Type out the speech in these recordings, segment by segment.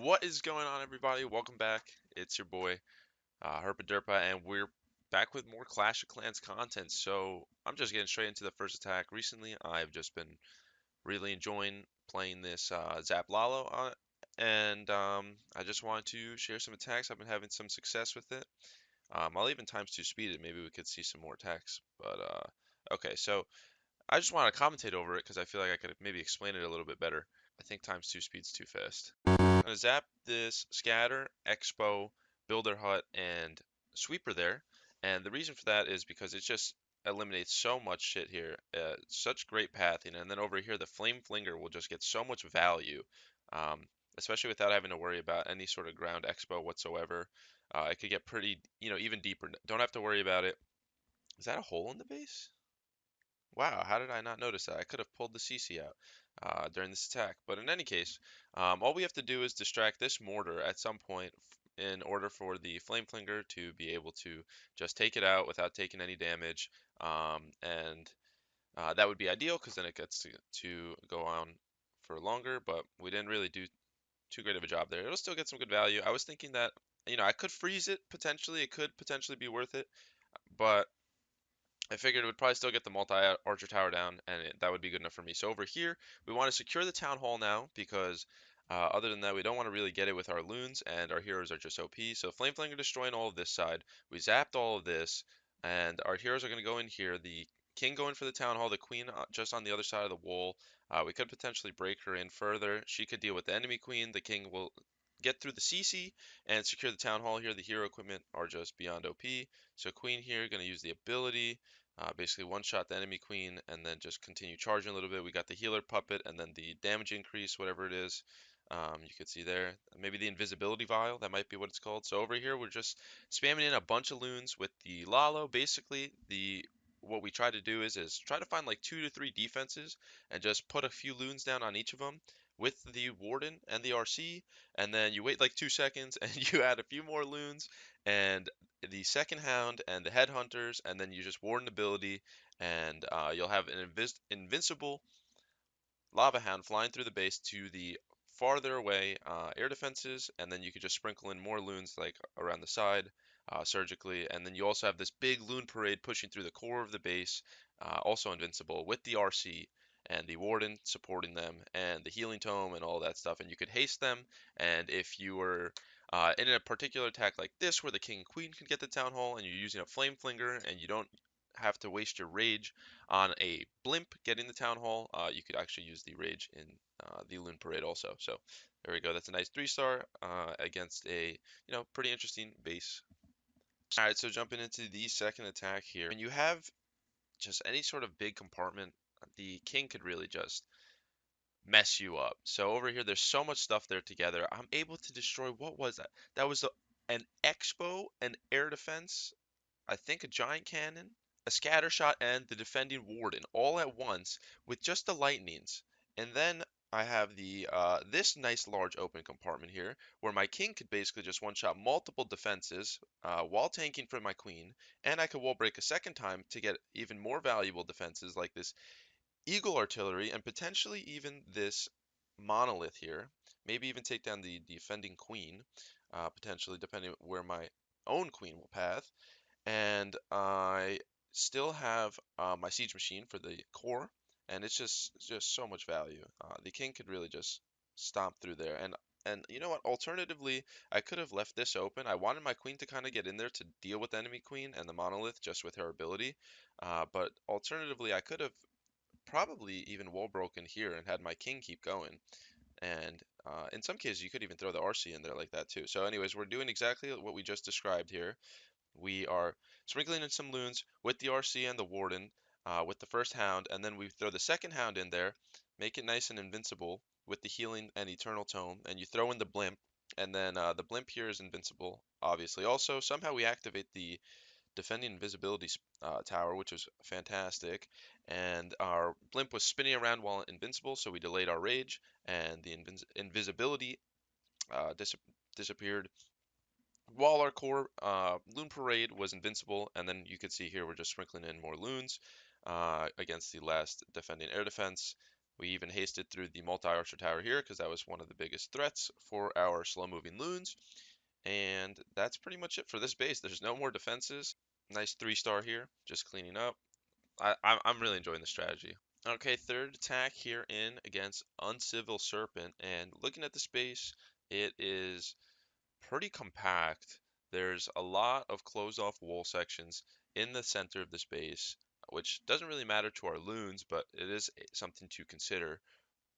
What is going on, everybody? Welcome back. It's your boy, Herpa Derpa, and we're back with more Clash of Clans content. So I'm just getting straight into the first attack. Recently, I've just been really enjoying playing this Zap Lalo, and I just wanted to share some attacks. I've been having some success with it. I'll even times two speed it. Maybe we could see some more attacks. But okay, so I just want to commentate over it because I feel like I could maybe explain it a little bit better. I think times two speed's too fast. I'm gonna zap this scatter, expo, builder hut, and sweeper there. And the reason for that is because it just eliminates so much shit here. Such great pathing. And then over here, the flame flinger will just get so much value, um, especially without having to worry about any sort of ground expo whatsoever. It could get pretty, even deeper. Don't have to worry about it. Is that a hole in the base? Wow, how did I not notice that? I could have pulled the CC out during this attack. But in any case, all we have to do is distract this mortar at some point in order for the Flame Flinger to be able to just take it out without taking any damage. And that would be ideal because then it gets to go on for longer, but we didn't really do too great of a job there. It'll still get some good value. I was thinking that, I could freeze it potentially. It could potentially be worth it, but I figured it would probably still get the multi-archer tower down, and that would be good enough for me. So over here, we want to secure the town hall now because other than that, we don't want to really get it with our loons, and our heroes are just OP. So Flame Flanger destroying all of this side. We zapped all of this, and our heroes are going to go in here. The king going for the town hall, the queen just on the other side of the wall. We could potentially break her in further. She could deal with the enemy queen. The king will get through the CC and secure the town hall here. The hero equipment are just beyond OP. So queen here, going to use the ability. Basically one-shot the enemy queen and then just continue charging a little bit. We got the healer puppet and then the damage increase, whatever it is. You could see there. Maybe the invisibility vial, that might be what it's called. So over here, we're just spamming in a bunch of loons with the Lalo. Basically, the what we try to do is try to find like 2 to 3 defenses and just put a few loons down on each of them with the Warden and the RC, and then you wait like 2 seconds and you add a few more loons, and the second hound and the headhunters, and then you just warden ability, and you'll have an invincible lava hound flying through the base to the farther away air defenses, and then you could just sprinkle in more loons like around the side surgically, and then you also have this big loon parade pushing through the core of the base, also invincible with the RC and the warden supporting them and the healing tome and all that stuff, and you could haste them. And if you were in a particular attack like this where the king and queen can get the town hall and you're using a flame flinger and you don't have to waste your rage on a blimp getting the town hall, you could actually use the rage in the loon parade also. So there we go. That's a nice 3-star against a pretty interesting base. All right, so jumping into the second attack here, when you have just any sort of big compartment, the king could really just mess you up. So over here, there's so much stuff there together. I'm able to destroy, what was that? That was an expo, an air defense, I think a giant cannon, a scatter shot, and the defending warden all at once with just the lightnings. And then I have the this nice large open compartment here where my king could basically just one-shot multiple defenses while tanking for my queen, and I could wall break a second time to get even more valuable defenses like this eagle artillery and potentially even this monolith here. Maybe even take down the defending queen, potentially depending where my own queen will path. And I still have my siege machine for the core, and it's just so much value. The king could really just stomp through there, and you know what? Alternatively, I could have left this open. I wanted my queen to kind of get in there to deal with the enemy queen and the monolith just with her ability. But alternatively, I could have probably even wall broken here and had my king keep going. And in some cases, you could even throw the RC in there like that too. So anyways, we're doing exactly what we just described here. We are sprinkling in some loons with the RC and the Warden, with the first Hound, and then we throw the second Hound in there, make it nice and invincible with the Healing and Eternal Tome, and you throw in the Blimp, and then the Blimp here is invincible, obviously. Also, somehow we activate the Defending Invisibility tower, which was fantastic, and our Blimp was spinning around while invincible, so we delayed our Rage, and the invisibility disappeared while our core Loon Parade was invincible, and then you could see here we're just sprinkling in more loons against the last defending air defense. We even hasted through the multi-archer tower here because that was one of the biggest threats for our slow-moving loons. And that's pretty much it for this base. There's no more defenses. Nice 3-star here, just cleaning up. I'm really enjoying the strategy. Okay, third attack here in against Uncivil Serpent. And looking at the space, it is pretty compact. There's a lot of closed off wall sections in the center of this base, which doesn't really matter to our loons, but it is something to consider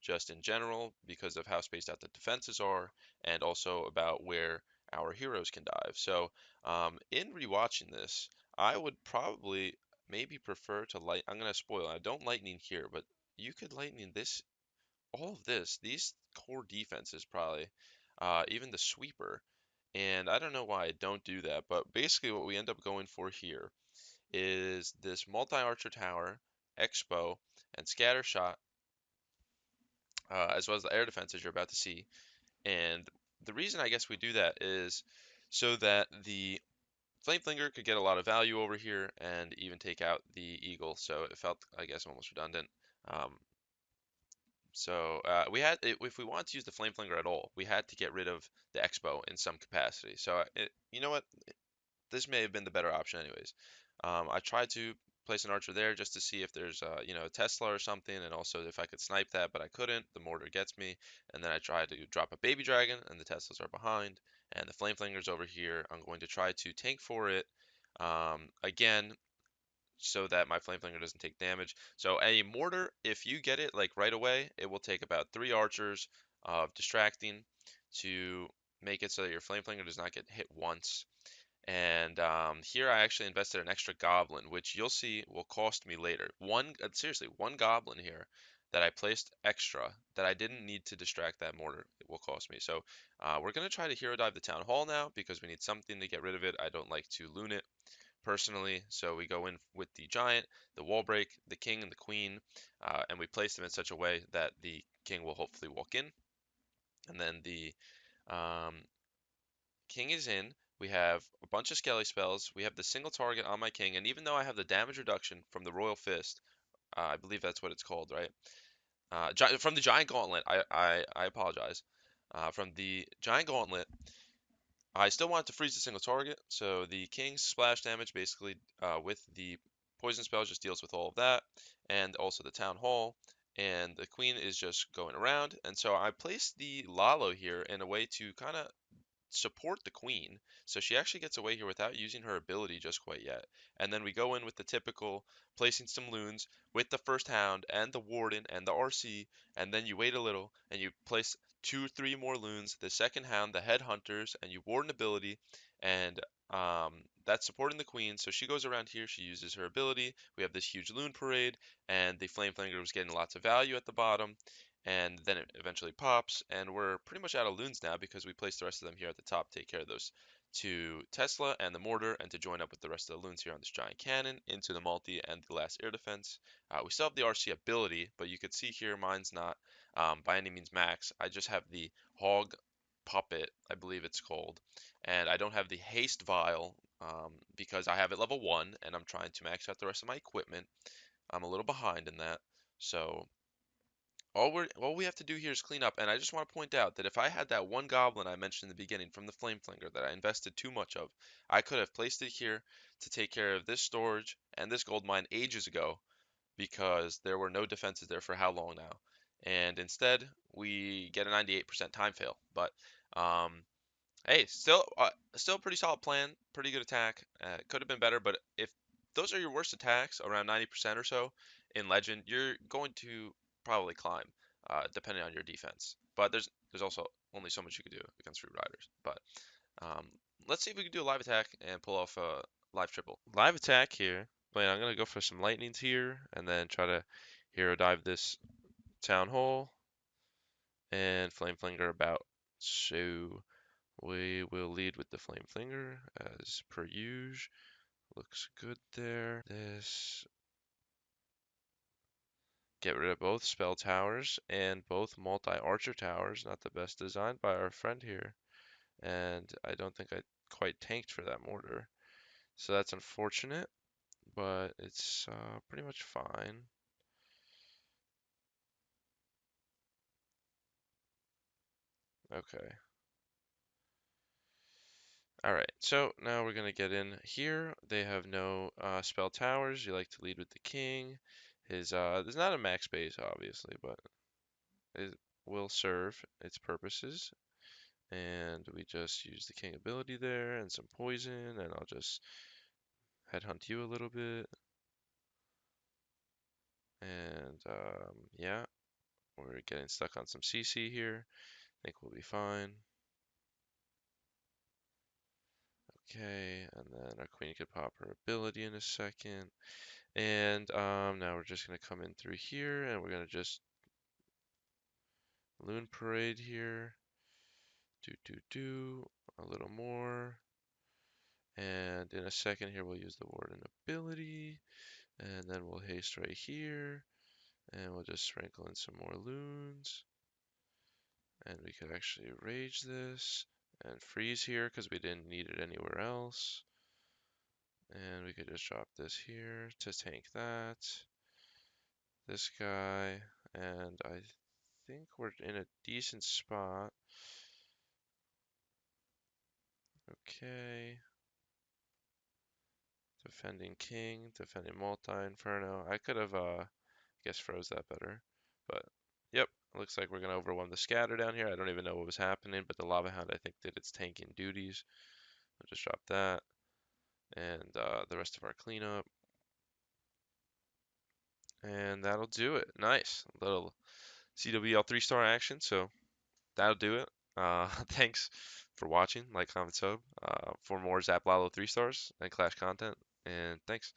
just in general because of how spaced out the defenses are and also about where our heroes can dive. So, in rewatching this, I would probably maybe prefer to light. I'm gonna spoil. I don't lightning here, but you could lightning this, all of this, these core defenses probably, even the sweeper. And I don't know why I don't do that, but basically what we end up going for here is this multi-archer tower, expo, and scatter shot, as well as the air defense as you're about to see. And the reason I guess we do that is so that the Flame Flinger could get a lot of value over here and even take out the Eagle. So it felt, I guess, almost redundant. Um, we had, if we wanted to use the Flame Flinger at all, we had to get rid of the Expo in some capacity. So you know what? This may have been the better option anyways. I tried to place an archer there just to see if there's a Tesla or something, and also if I could snipe that, but I couldn't. The mortar gets me, and then I tried to drop a baby dragon, and the Teslas are behind, and the flame flinger's over here. I'm going to try to tank for it again, so that my flame flinger doesn't take damage. So a mortar, if you get it like right away, it will take about 3 archers of distracting to make it so that your flame flinger does not get hit once. And here I actually invested an extra goblin, which you'll see will cost me later. Seriously, one goblin here that I placed extra that I didn't need to distract that mortar. It will cost me. So we're going to try to hero dive the town hall now because we need something to get rid of it. I don't like to loon it personally. So we go in with the giant, the wall break, the king, and the queen, and we place them in such a way that the king will hopefully walk in. And then the um, king is in. We have a bunch of skelly spells. We have the single target on my king, and even though I have the damage reduction from the Royal Fist, I believe that's what it's called, right? From the Giant Gauntlet, I apologize. From the Giant Gauntlet, I still wanted to freeze the single target, so the King's splash damage basically with the poison spell just deals with all of that, and also the Town Hall, and the Queen is just going around, and so I placed the Lalo here in a way to kind of support the queen, so she actually gets away here without using her ability just quite yet. And then we go in with the typical placing some loons with the first hound and the warden and the RC, and then you wait a little and you place 2, 3 more loons, the second hound, the headhunters, and you warden ability, and that's supporting the queen. So she goes around here, she uses her ability. We have this huge loon parade, and the flame flanger was getting lots of value at the bottom, and then it eventually pops, and we're pretty much out of loons now because we placed the rest of them here at the top to take care of those to Tesla and the mortar, and to join up with the rest of the loons here on this giant cannon into the multi and the last air defense. We still have the RC ability, but you could see here mine's not by any means max. I just have the hog puppet, I believe it's called, and I don't have the haste vial because I have it level 1 and I'm trying to max out the rest of my equipment. I'm a little behind in that, so all we have to do here is clean up, and I just want to point out that if I had that one goblin I mentioned in the beginning from the flame flinger that I invested too much of, I could have placed it here to take care of this storage and this gold mine ages ago because there were no defenses there for how long now. And instead, we get a 98% time fail. But hey, still a pretty solid plan, pretty good attack. Could have been better, but if those are your worst attacks, around 90% or so in Legend, you're going to probably climb, depending on your defense. But there's also only so much you can do against Root Riders. But um, let's see if we can do a live attack and pull off a live triple. Live attack here. Wait, I'm gonna go for some lightnings here, and then try to hero dive this town hall and flame flinger about so. We will lead with the Flame Flinger as per usual. Looks good there. This. Get rid of both spell towers and both multi-archer towers. Not the best design by our friend here. And I don't think I quite tanked for that mortar. So that's unfortunate, but it's pretty much fine. Okay. All right. So now we're gonna get in here. They have no spell towers. You like to lead with the king. His there's not a max base obviously, but it will serve its purposes. And we just use the king ability there and some poison, and I'll just headhunt you a little bit. And yeah, we're getting stuck on some CC here. I think we'll be fine. Okay, and then our queen could pop her ability in a second. And now we're just gonna come in through here, and we're gonna just Loon Parade here. Do a little more. And in a second here, we'll use the Warden ability, and then we'll haste right here, and we'll just sprinkle in some more loons. And we could actually rage this and freeze here because we didn't need it anywhere else. And we could just drop this here to tank that. This guy, and I think we're in a decent spot. Okay. Defending king, defending multi-inferno. I could have, guess froze that better. But, yep, looks like we're going to overwhelm the scatter down here. I don't even know what was happening, but the lava hound, I think, did its tanking duties. I'll just drop that. And the rest of our cleanup. And that'll do it. Nice. Little CWL 3-star action, so that'll do it. Thanks for watching. Like, comment, sub. For more Zap Lalo 3 stars and Clash content. And thanks.